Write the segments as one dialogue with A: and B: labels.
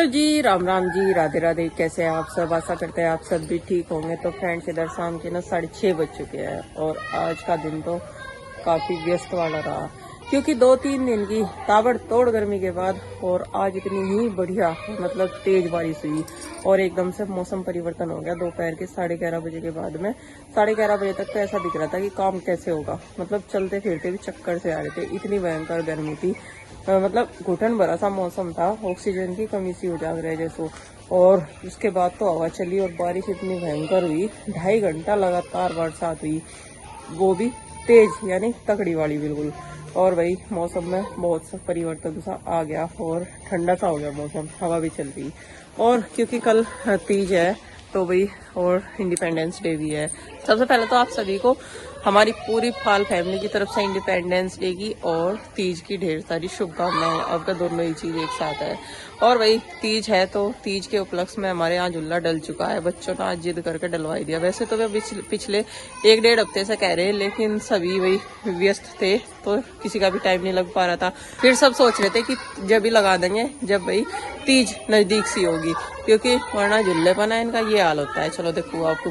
A: Hello जी, राम राम जी, राधे राधे। कैसे हैं आप सब? आशा करते हैं आप सब भी ठीक होंगे। तो फ्रेंड्स, इधर शाम के ना 6:30 बज चुके हैं और आज का दिन तो काफी व्यस्त वाला रहा, क्योंकि 2-3 दिन की ताबड़तोड़ गर्मी के बाद और आज इतनी ही बढ़िया मतलब तेज बारिश हुई और एकदम से मौसम परिवर्तन हो गया। दोपहर के 11:30 बजे के बाद में 11:30 बजे तक तो ऐसा दिख रहा था कि काम कैसे होगा, मतलब चलते फिरते भी चक्कर से आ रहे थे, इतनी भयंकर गर्मी थी। मतलब घुटन भरा सा मौसम था, ऑक्सीजन की कमी सी हो जा रही है जैसो। और उसके बाद तो हवा चली और बारिश इतनी भयंकर हुई, 2.5 घंटा लगातार बरसात हुई, वो भी तेज यानी तकड़ी वाली बिल्कुल। और वही मौसम में बहुत सा परिवर्तन सा आ गया और ठंडा सा हो गया मौसम, हवा भी चल रही। और क्योंकि कल तीज है तो भाई और इंडिपेंडेंस डे भी है। सबसे पहले तो आप सभी को हमारी पूरी फाल फैमिली की तरफ से इंडिपेंडेंस डे की और तीज की ढेर सारी शुभकामनाएं। आपका दोनों ही चीज एक साथ है। और वही तीज है तो तीज के उपलक्ष्य में हमारे यहाँ झूला डल चुका है, बच्चों ने आज जिद करके डलवाई दिया। वैसे तो वे पिछले 1-1.5 हफ्ते से कह रहे हैं, लेकिन सभी वही व्यस्त थे तो किसी का भी टाइम नहीं लग पा रहा था। फिर सब सोच रहे थे कि जब ही लगा देंगे जब भाई तीज नजदीक सी होगी, क्योंकि वरना झुल्लेपन है इनका ये हाल होता है। चलो देखो आपको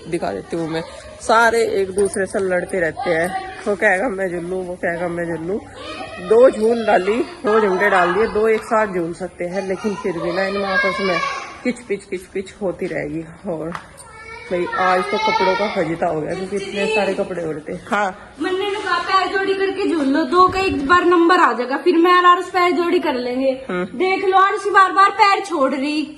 A: दिखा देती हूँ मैं। सारे एक दूसरे से लड़ते रहते हैं, वो कहेगा मैं झुल्लू, वो कहेगा मैं झुल्लू। 2 झूल डाली, 2 झुंडे डाल दिए, 2 एक साथ झूल सकते हैं, लेकिन फिर भी ना इनमें आपस में किच पिच होती रहेगी। और भाई आज तो कपड़ों का फजीता हो गया, क्योंकि इतने सारे कपड़े हो रहे थे। हाँ,
B: मैंने कहा पैर जोड़ी करके झूल लो, 2 का एक बार नंबर आ जाएगा, फिर मैं और पैर जोड़ी कर लेंगे। देख लो आरसी बार बार पैर छोड़ रही,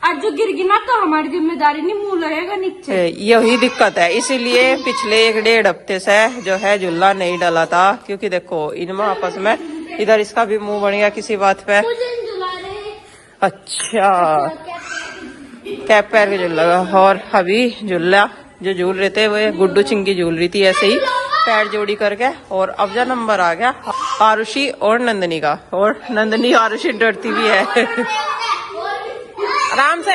B: आज जो गिर गिना तो हमारी जिम्मेदारी नहीं, मुंह लगेगा नीचे।
A: यही दिक्कत है, इसीलिए पिछले 1-1.5 हफ्ते से जो है झूला नहीं डाला था, क्योंकि देखो इनमें आपस में इधर इसका भी मुंह बन गया किसी बात पे। अच्छा, कैप पैर के झूला। और अभी झूला जो झूल रहे थे वो गुड्डू चिंकी झूल रही थी ऐसे ही पैर जोड़ी करके। और अब जो नंबर आ गया आरुषि और नंदनी का, और नंदनी आरुषि डरती भी है। आराम से,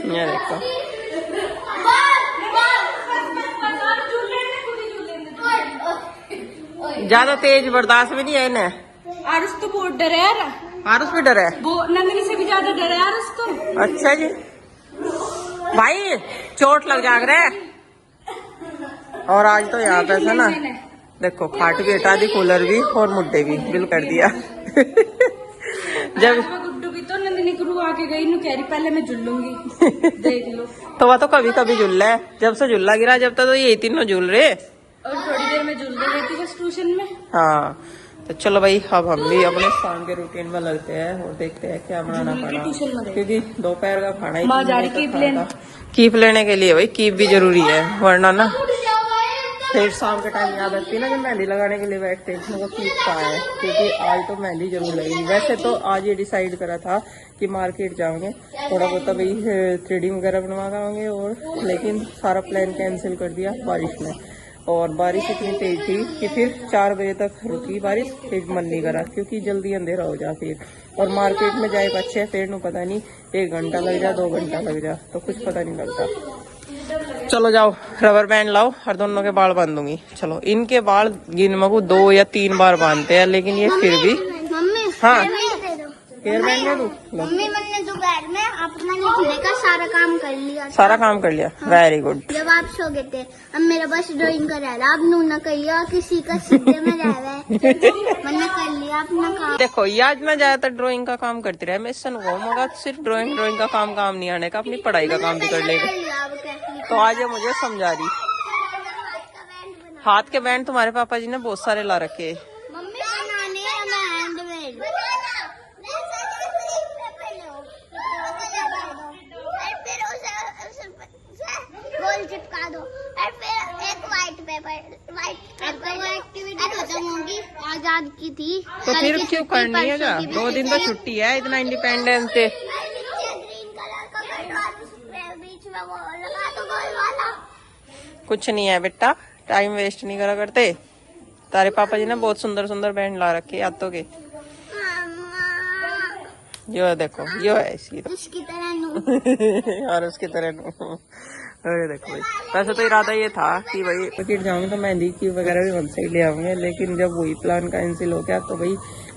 A: ये देखो ज्यादा तेज बर्दाश्त भी नहीं है इन्हें।
B: आरुष तो बहुत डरे यार,
A: आरुष भी डर है,
B: वो नंदनी से भी ज्यादा डरे आरुष तो।
A: अच्छा जी, भाई चोट लग जाग रहा है। और आज तो यहाँ पे ना देखो खाट भी हटा दी, कूलर भी और मुड्डे भी बिल कर दिया। जब
B: गुड्डू भी तो नंदनी गुरु आके गई, नु कह रही पहले मैं झूलूंगी। देख लो
A: तो वह तो कभी कभी झूल रहा है, जब से झूला गिरा जब तक तो ये तीनों झूल रहे।
B: और थोड़ी देर में झूल रही थी बस ट्यूशन में।
A: हाँ तो चलो भाई, अब हम भी अपने शाम के रूटीन में लगते हैं और देखते हैं क्या बनाना पड़ा, क्योंकि दोपहर का खाना ही कीप लेने के लिए भाई कीप भी जरूरी है, वरना ना फिर शाम के टाइम याद आती है ना जब मेहंदी लगाने के लिए बैठते हैं तो कीप का है, क्योंकि आज तो मेहंदी जरूर लगेगी। वैसे तो आज ये डिसाइड करा था कि मार्केट जाओगे, थोड़ा बहुत भाई थ्रेडिंग वगैरह बनवा जाओगे, और लेकिन सारा प्लान कैंसिल कर दिया बारिश में। और बारिश इतनी तेज थी कि फिर 4 बजे तक रुकी बारिश, फिर मन नहीं करा क्योंकि जल्दी अंधेरा हो जा फिर। और मार्केट में जाए अच्छे फिर नु पता नहीं 1 घंटा लग जा, 2 घंटा लग जा, तो कुछ पता नहीं लगता। चलो जाओ रबर बैंड लाओ और दोनों के बाल बांधूंगी। चलो इनके बाल गिनमगू 2 या 3 बार बांधते हैं, लेकिन ये फिर भी। हाँ हेयर बैंड दे दूं?
C: मम्मी मैंने दोपहर में अपना लिखने का सारा काम कर लिया।
A: सारा काम कर लिया, वेरी गुड।
C: जब आप सो गए थे, अब मेरा बस ड्राइंग का रह रहा, अब नूना कर लिया, किसी का सीधे में रह रहा है। मैंने कर लिया अपना काम।
A: देखो ये आज मैं ज्यादातर ड्राइंग का काम करती रहा, मैं इससे मगा सिर्फ ड्राइंग का काम नहीं आने का, अपनी पढ़ाई का काम भी कर लेगा। तो आज ये मुझे समझा रही। हाथ के बैंड तुम्हारे पापा जी ने बहुत सारे ला रखे।
C: मम्मी बनाने हैंडमेड गोल चिपका दो और फिर एक व्हाइट पेपर एक्टिविटी खत्म होगी। आजाद की थी
A: तो फिर क्यों करनी है? 2 दिन तो छुट्टी है, इतना इंडिपेंडेंस डे।
C: ग्रीन कलर का कट बीच में वो लगा दो गोल वाला।
A: कुछ नहीं है बेटा, टाइम वेस्ट नहीं करा करते। तारे पापा जी ने बहुत सुंदर सुंदर बैंड ला रखे हाथों के। यो देखो यो है इसकी तो
C: उसकी तरह
A: और उसकी तरह अरे देखो भाई, वैसे तो इरादा ये था कि भाई मार्केट जाऊंगे तो मेहंदी की वगैरह भी वहीं से ही ले आऊंगे, लेकिन जब वही प्लान कैंसिल हो गया तो भाई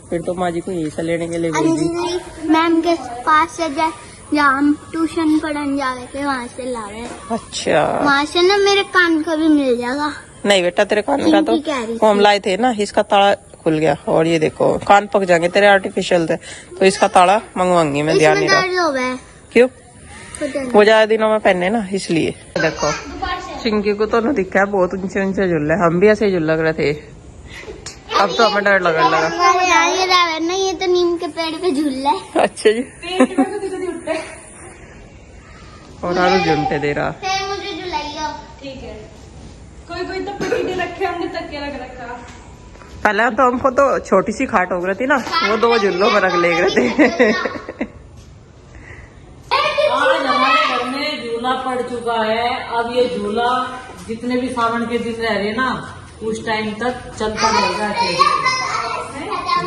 A: फिर तो माँ जी को यही से लेने के लिए भेज दी।
C: अंजलि मैम के पास से जहाँ हम ट्यूशन पढ़ने जावे थे वहाँ से ला रहे हैं।
A: अच्छा,
C: वहाँ से ना मेरे कान का भी मिल जाएगा।
A: नहीं बेटा तेरे कान का तो
C: चिंकी कह रही
A: वो हम लाए थे ना, इसका ताला खुल गया और ये देखो कान पक जाएंगे तेरे, आर्टिफिशियल थे तो इसका ताला मंगवाऊंगी मैं, ध्यान
C: इसमें
A: नहीं
C: दर्द
A: रहा।
C: हो गया है।
A: क्यों?
C: पता नहीं।
A: वो ज्यादा दिनों में पहने ना इसलिए। देखो चिंकी को तो न दिखा है, बहुत ऊंचे ऊंचे झूले, हम भी ऐसे ही झूल लग रहे थे, अब तो हमें डर लगने लगा।
C: अरे यार ये रावण ना, ये तो नीम के पेड़ पे झूल रहा है।
A: अच्छा जी, और आलू झूमते दे रहा।
C: फिर मुझे झुलाइयो।
B: ठीक है। कोई कोई तो पटीटे रखे, हमने तकिया रख रखा।
A: पहले तो हमको तो छोटी सी खाट हो गई थी ना, वो 2 झूलों में रख ले गए थे।
D: आज हमारे घर में झूला पड़ चुका है। अब ये झूला जितने भी सावन के दिन रह रहे ना, उस टाइम तक चलता रहेगा,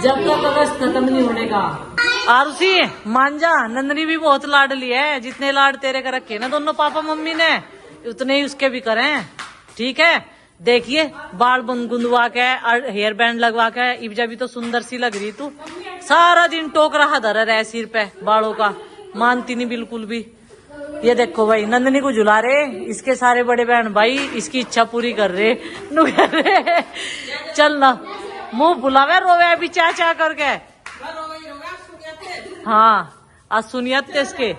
D: जब तक अगस्त खत्म नहीं होने का। आरुषि मांझा नंदनी भी बहुत लाडली है, जितने लाड तेरे कर रखे ना दोनों पापा मम्मी ने, उतने ही उसके भी करें, ठीक है। देखिए बाल गुंदवा के, हेयर बैंड लगवा के, इब्जा भी तो सुंदर सी लग रही तू। सारा दिन टोक रहा धर रहे सिर पे बालों का, मानती नहीं बिल्कुल भी। ये देखो भाई नंदनी को झुला रहे, इसके सारे बड़े बहन भाई इसकी इच्छा पूरी कर रहे, नु कर रहे। चल ना, मुंह बुलावे रोवे अभी चा चा करके। हाँ आज सुनियत इसके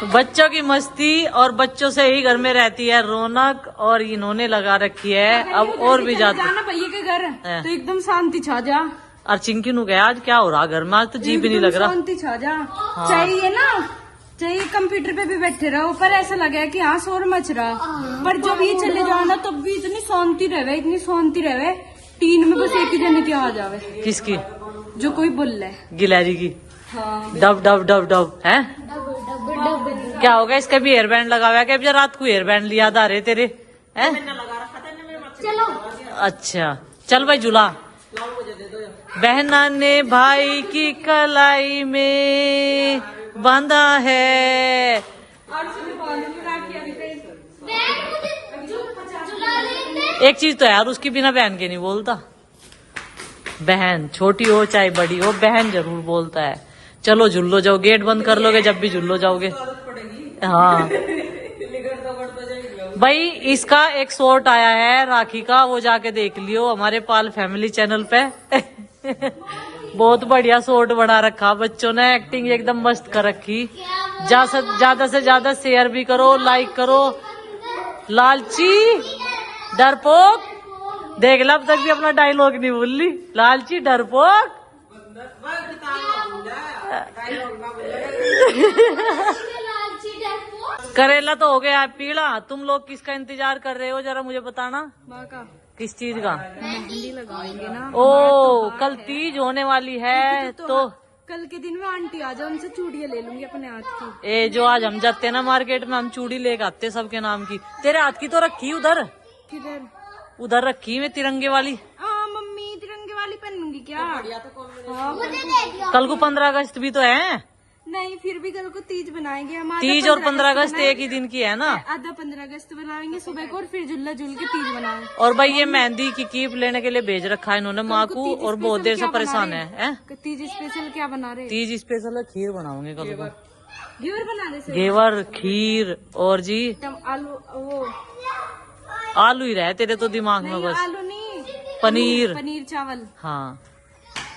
D: बच्चों की मस्ती और बच्चों से ही घर में रहती है रौनक, और इन्होंने लगा रखी है अब और भी ज्यादा।
B: जाना भैया के घर तो एकदम शांति छा जा।
D: और चिंकी नु गया आज क्या हो रहा घर में, आज तो जी भी नहीं लग रहा।
B: शांति छा जा। चाहिए ना, चाहिए कंप्यूटर पे भी बैठे रहो, पर ऐसा लगे कि हाँ शोर मच रहा, पर जब ये चले जाओ ना तब भी इतनी शांति रहे, इतनी शांति रहे। टीन में बस एक ही जने की आवाज आवे।
D: किसकी?
B: जो कोई बोल रहा है।
D: गिलहरी की।
B: हाँ।
D: डब डब डब डब है। क्या होगा इसका भी हेयर बैंड लगा हुआ है, क्या रात को हेयर बैंड लिया था रे तेरे है?
C: चलो
D: अच्छा चल भाई झूला। बहना ने भाई की कलाई में बांधा है। एक चीज तो यार उसकी बिना बहन के नहीं बोलता, बहन छोटी हो चाहे बड़ी हो बहन जरूर बोलता है। चलो झुल्लो जाओ, गेट बंद कर लोगे जब भी झुल्लो जाओगे। हाँ भाई इसका एक शॉर्ट आया है राखी का, वो जाके देख लियो हमारे पाल फैमिली चैनल पे। बहुत बढ़िया शॉर्ट बना रखा बच्चों ने, एक्टिंग एकदम मस्त कर रखी। ज्यादा से ज्यादा शेयर भी करो, लाइक करो। लालची डरपोक देख ला, अब तक भी अपना डायलॉग नहीं भूल ली। लालची डरपोक करेला तो हो गया पीला, तुम लोग किसका इंतजार कर रहे हो जरा मुझे बताना। किस चीज का?
B: मेहंदी लगाएंगे ना।
D: ओ कल तीज होने वाली है तो
B: कल के दिन में आंटी आ जाओ, उनसे चूड़ियां ले लूंगी अपने हाथ की।
D: ए जो आज हम जाते ना मार्केट में, हम चूड़ी लेके आते सबके नाम की। तेरे हाथ की तो रखी उधर,
B: किधर?
D: उधर रखी मैं तिरंगे वाली।
B: हाँ मम्मी तिरंगे वाली पहनूंगी क्या? हाँ,
D: कल को 15 अगस्त भी तो है।
B: नहीं फिर भी कल को तीज बनाएंगे हम।
D: तीज और 15 अगस्त एक ही दिन की है ना।
B: आधा 15 अगस्त बनाएंगे सुबह को, और फिर झुल्ला झुल के तीज बनाएंगे।
D: और भाई ये मेहंदी की कीप लेने के लिए भेज रखा है इन्होंने माँ को, और बहुत देर से परेशान है।
B: तीज स्पेशल क्या बना रहे?
D: तीज स्पेशल है खीर बनाऊंगे कल को।
B: घेवर बना रहे?
D: घेवर खीर और जी
B: आलू, वो
D: आलू ही रहे तेरे तो दिमाग में बस।
B: आलू नहीं,
D: पनीर
B: पनीर चावल।
D: हाँ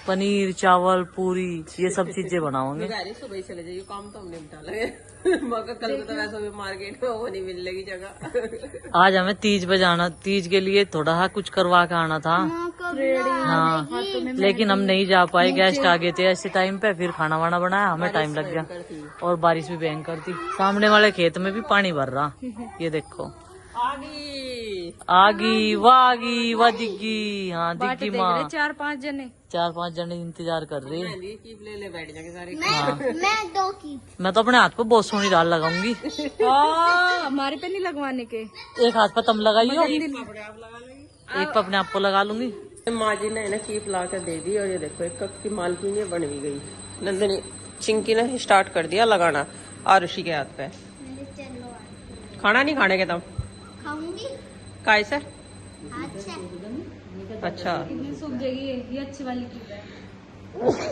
D: पनीर चावल पूरी ये सब चीजें बनाओगे।
A: सुबह चले जाइए, काम तो हमने बिठा लगे। मगर कल को तो वैसे भी मार्केट में वो नहीं मिलेगी जगह।
D: आज हमें तीज पे जाना, तीज के लिए थोड़ा कुछ करवा के आना था। हाँ लेकिन हम नहीं जा पाए, गेस्ट आ गए थे ऐसे टाइम पे, फिर खाना वाना बनाया, हमें टाइम लग गया। और बारिश भी भयंकर थी। सामने वाले खेत में भी पानी भर रहा, ये देखो आगी वागी व दिग्गी। हाँ दिग्गी माँ
B: 4-5 जने
D: 4-5 जने इंतजार कर रहे हैं।
A: ले बैठ जाएंगे सारे।
C: मैं 2 की।
D: मैं तो अपने हाथ पे बहुत सोनी डाल लगाऊंगी।
B: हमारे पे नहीं लगवाने के।
D: एक हाथ पे तम लगाइयो, एक पे अपने आप को लगा लूंगी।
A: माँ जी ने ना कीप ला कर दे दी, और ये देखो एक कप की मालकिन ये बन भी गई। नंदनी चिंकी ने स्टार्ट कर दिया लगाना आरुषि के हाथ पे। खाना नहीं खाने के तुम?
C: खाऊंगी
A: काय से?
C: हाथ से।
A: अच्छा
B: इतनी सूख जाएगी ये अच्छी वाली की है।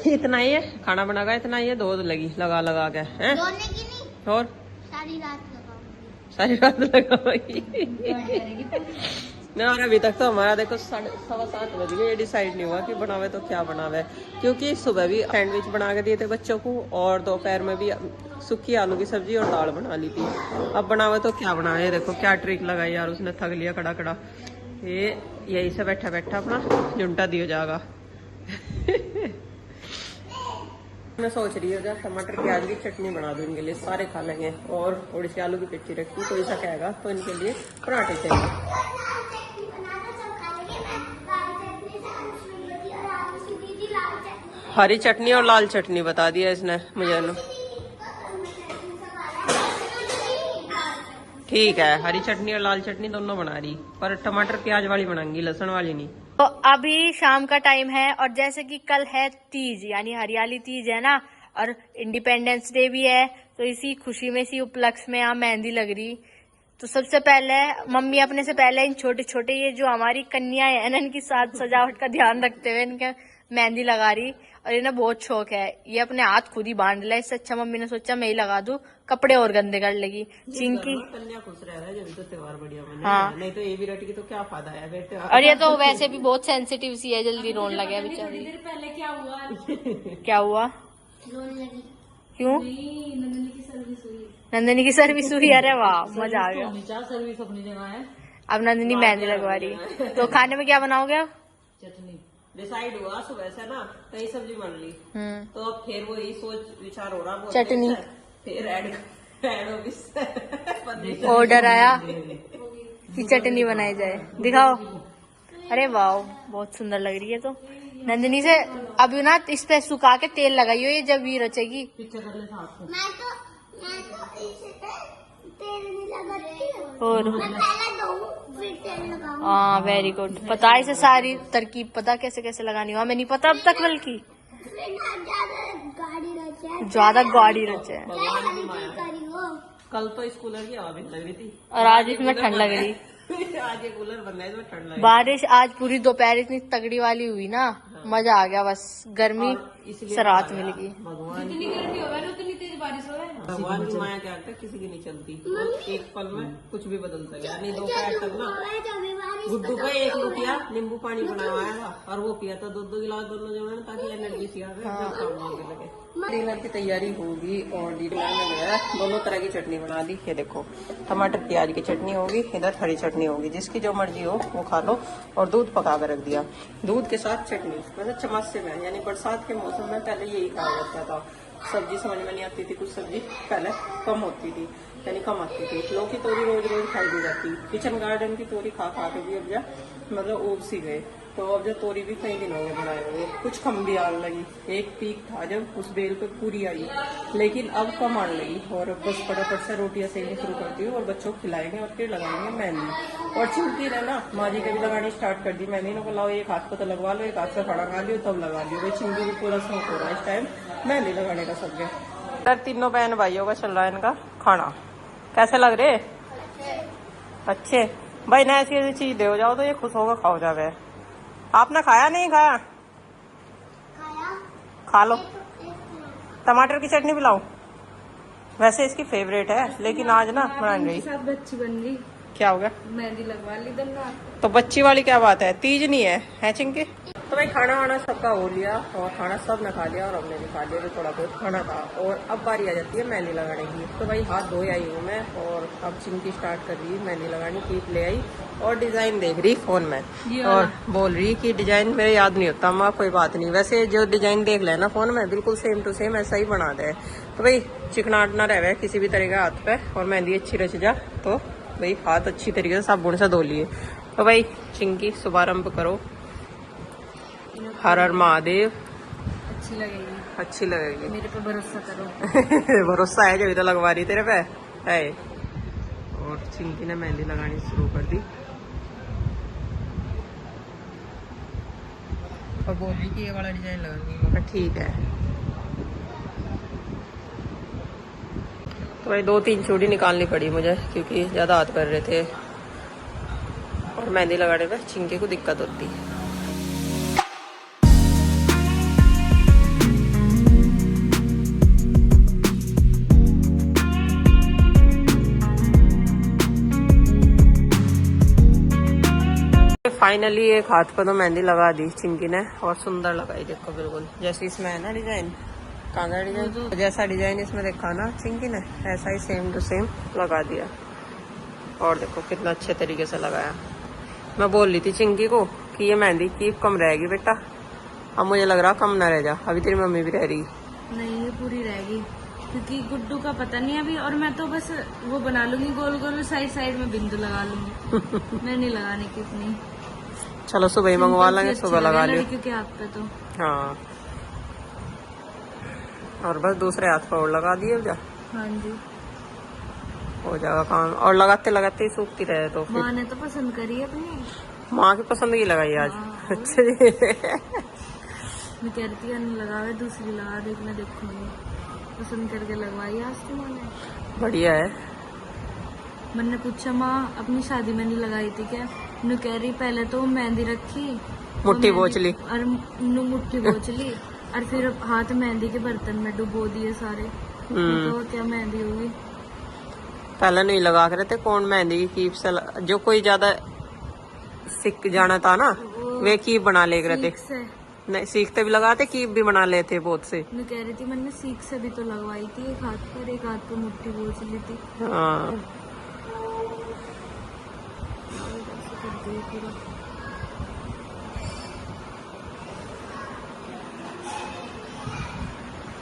A: इतना ही है खाना बनागा, इतना ही है, दो लगी लगा लगा के हैं।
C: धोने की नहीं,
A: और
C: सारी रात लगाऊंगी।
A: सारी रात लगाओगी ना। और अभी तक तो हमारा देखो 7:15 बज गए, ये डिसाइड नहीं हुआ कि बनावे तो क्या बनावे, क्योंकि सुबह भी सैंडविच बना के दिए थे बच्चों को और दोपहर में भी सूखी आलू की सब्जी और दाल बना ली थी। अब बनावे तो क्या बनावे, देखो क्या ट्रिक लगाई यार उसने, थक लिया खड़ा खड़ा। ये यही से बैठा बैठा अपना जुंटा दिया जाएगा। मैं सोच रही हूँ टमाटर प्याज की चटनी बना दूँ इनके लिए, सारे खा लेंगे। और थोड़ी सी आलू की पिच्ची रखी, कोई सा कहेगा तो इनके लिए पराठे चाहिए। हरी चटनी और लाल चटनी बता दिया इसने मुझे ना। ठीक है, हरी चटनी और लाल चटनी दोनों बना रही, पर टमाटर प्याज वाली बनाऊंगी, लहसुन वाली नहीं।
B: तो अभी शाम का टाइम है और जैसे कि कल है तीज यानी हरियाली तीज है ना, और इंडिपेंडेंस डे भी है, तो इसी खुशी में, इसी उपलक्ष्य में यहाँ मेहंदी लग रही। तो सबसे पहले मम्मी अपने से पहले इन छोटे छोटे ये जो हमारी कन्या है ना, इनकी साज सजावट का ध्यान रखते हुए इनके मेहंदी लगा रही। और इन्हें बहुत शौक है, ये अपने हाथ खुद ही बांध ले, इससे अच्छा मम्मी ने सोचा मैं ही लगा दूं, कपड़े और गंदे कर लेगी। चिंकी
A: कन्या खुश रह रहा है जब तो त्योहार बढ़िया मने।
B: हाँ।
A: नहीं तो ये भी रट की तो क्या फायदा है बेटे।
B: और ये तो वैसे भी बहुत सेंसिटिव सी है, जल्दी रोने लगे बेचारी।
D: पहले क्या हुआ?
B: क्या हुआ?
C: रोने लगी।
B: क्यों?
D: नंदनी की सर्विस हुई।
B: नंदिनी की सर्विस हुई? अरे वाह, मजा आ गया।
D: चार सर्विस अपनी जगह है।
B: अब नंदिनी मेहंदी लगवा रही। तो खाने में क्या बनाओगे अब?
D: चटनी
A: डिसाइड हुआ सुबह से ना, कई सब्जी बन ली, तो अब फिर वही सोच विचार हो रहा, बोलते
B: चटनी।
A: हैं, फिर ऐड
B: ऑर्डर आया कि चटनी बनाई जाए, दिखाओ। अरे वाह, बहुत सुंदर लग रही है। तो नंदिनी से अभी ना इस पे सुखा के तेल लगाइयो, ये जब ये रचेगी।
D: पीछे कर ले साथ में।
C: मैं तो इसे तेल नहीं लगाती हूँ।
B: और
C: मैं पहले धोऊं फिर तेल लगाऊं।
B: हाँ, वेरी गुड। पता है इसे सारी तरकीब, पता कैसे कैसे लगानी हो, हमें नहीं पता अब तक, बल्कि
C: फिर ना
B: ज्यादा गाड़ी रचे है।
C: करी हो।
A: कल तो इस कूलर की हवा भी लग रही थी
B: और आज इसमें ठंड लग रही।
A: आज ये कूलर बन रहा है, इसमें ठंड लग रही।
B: बारिश आज पूरी दोपहर इतनी तगड़ी वाली हुई ना, मजा आ गया। बस गर्मी से राहत मिल गई।
A: भगवान
B: जितनी गर्मी होगा ना उतनी तेज बारिश होगा।
A: भगवान की माया क्या है, किसी की नहीं चलती, और एक पल में कुछ भी बदल सकता है। दोपहर तक ना गुड्डू का एक लुटिया नींबू पानी बनाया था और वो पिया था 2-2 गिलास दोनों जने ने, ताकि एनर्जी सी आ जाए। डिनर की तैयारी होगी और डिनर में जो है दोनों तरह की चटनी बना दी। ये देखो, टमाटर प्याज की चटनी होगी, इधर हरी चटनी होगी, जिसकी जो मर्जी हो वो खा लो। और दूध पका कर रख दिया, दूध के साथ चटनी। वैसे चम्मच से मैं, यानी बरसात के मौसम में पहले यही खाया जाता था। सब्जी समझ में नहीं आती थी, कुछ सब्जी पहले कम होती थी, यानी कम आती थी। लौकी तोरी रोज रोज खाई दी जाती, किचन गार्डन की तोरी खा खा के भी अब जा मतलब ऊब सी गए। तो अब जो तोरी भी कई दिन हो गए बनाए हुए, कुछ कम भी आने लगी। एक पीक था जब उस बेल पे पूरी आई, लेकिन अब कम आने लगी। और बस फटाफट से रोटियां सेकनी शुरू करती हूँ और बच्चों को खिलाएंगे और फिर लगाएंगे मेहंदी। और चिंकी ने ना माँ जी के भी लगानी स्टार्ट कर दी। मेहंदी ने बोला एक हाथ को तो लगवा लो, एक हाथ से खड़ा खा लियो तब लगा लियो। भाई चिंकी भी पूरा शौक हो रहा है इस टाइम मेहंदी लगाने का सबके। सर तीनों बहन भाइयों का चल रहा है इनका खाना। कैसे लग रहे? अच्छे। भाई ना ऐसी चीज दे जाओ तो ये खुश होगा, खाओ जावे। आपने खाया नहीं खाया? खा लो। टमाटर की चटनी पिलाऊं? वैसे इसकी फेवरेट है, लेकिन आज ना बना रही।
B: बच्ची बन गई,
A: क्या हो गया?
B: मेहंदी लगवा ली दोनों।
A: तो बच्ची वाली क्या बात है, तीज नहीं है चिंकी? तो भाई खाना वाना सबका हो लिया और खाना सब ने खा लिया और हमने भी खा लिया, तो थोड़ा बहुत खाना था। और अब बारी आ जाती है मेहंदी लगाने की। तो भाई हाथ धोए आई हूँ मैं और अब चिंकी स्टार्ट कर रही है मेहंदी लगानी। कीप ले आई और डिजाइन देख रही फोन में और बोल रही कि डिजाइन मेरे याद नहीं होता। माँ कोई बात नहीं, वैसे जो डिजाइन देख लेना फोन में बिल्कुल सेम टू सेम ऐसा ही बना दे। तो भाई चिकनाट ना रहे किसी भी तरह का हाथ पे और मेहंदी अच्छी रच जा। तो भाई हाथ अच्छी तरीके से साबुन से धो लिए। तो भाई चिंकी शुभारंभ करो। हर हर महादेव।
B: अच्छी लगेगी,
A: अच्छी लगेगी,
B: मेरे पे भरोसा करो।
A: भरोसा है, जब इधर लगवा रही तेरे पे है। और चिंकी ने मेहंदी लगानी शुरू कर दी और बोल रही कि ये वाला डिजाइन लगाऊंगी। मैं ठीक है। तो भाई 2-3 चूड़ी निकालनी पड़ी मुझे क्योंकि ज़्यादा हाथ कर रहे थे और मेहंदी लगाने में चिंकी को दिक्कत होती है। फाइनली एक हाथ पर तो मेहंदी लगा दी चिंकी ने और सुंदर लगाई, देखो बिल्कुल जैसे इसमें है ना डिजाइन, कांगा डिजाइन, जैसा डिजाइन इसमें देखा ना चिंकी ने ऐसा ही सेम टू सेम लगा दिया। और देखो कितना अच्छे तरीके से लगाया। मैं बोल रही थी चिंकी को कि ये मेहंदी की कम रहेगी बेटा, अब मुझे लग रहा कम ना रह जा, अभी तेरी मम्मी भी रह रही।
B: नहीं ये पूरी रहेगी क्योंकि गुड्डू का पता नहीं अभी, और मैं तो बस वो बना लूंगी गोल गोल, साइड साइड में बिंदु लगा लूंगी। मैं नहीं लगाने की इतनी।
A: चलो सुबह ही मंगवा लेंगे, सुबह लगा लियो।
B: लड़कियों के हाथ पे तो
A: हाँ, और बस दूसरे हाथ पर और लगा दिए जा,
B: हाँ जी
A: हो जाएगा काम। और लगाते लगाते ही सूखती रहे तो फिर
B: माँ ने तो पसंद करी है अपनी,
A: माँ की पसंद की लगाई आज।
B: हाँ।
A: अच्छा जी।
B: मैं कह रही थी अन्य लगावे दूसरी लगा देख, मैं देखूंगी। पसंद करके लगवाई आज तो मैंने।
A: बढ़िया है।
B: मैंने पूछा माँ अपनी शादी में नहीं लगाई थी क्या? नु कह रही पहले तो मेहंदी रखी,
A: मुट्ठी बोच ली
B: और नु मुट्ठी बोच ली और फिर हाथ मेहंदी के बर्तन में डुबो दिए सारे। तो क्या मेहंदी होगी।
A: पहले नहीं लगा के रहते, कौन मेहंदी की कीप से जो कोई ज्यादा सीख जाना था ना वे कीप बना ले रहते,
B: सीख से
A: नहीं सीखते भी लगाते कीप भी बना लेते बहुत से।
B: मैं कह रही थी मैंने सीख से भी तो लगवाई थी, एक हाथ पर एक हाथ पर मुट्ठी बोच ली थी।
A: हाँ
B: ऐसे कर दिए पूरा।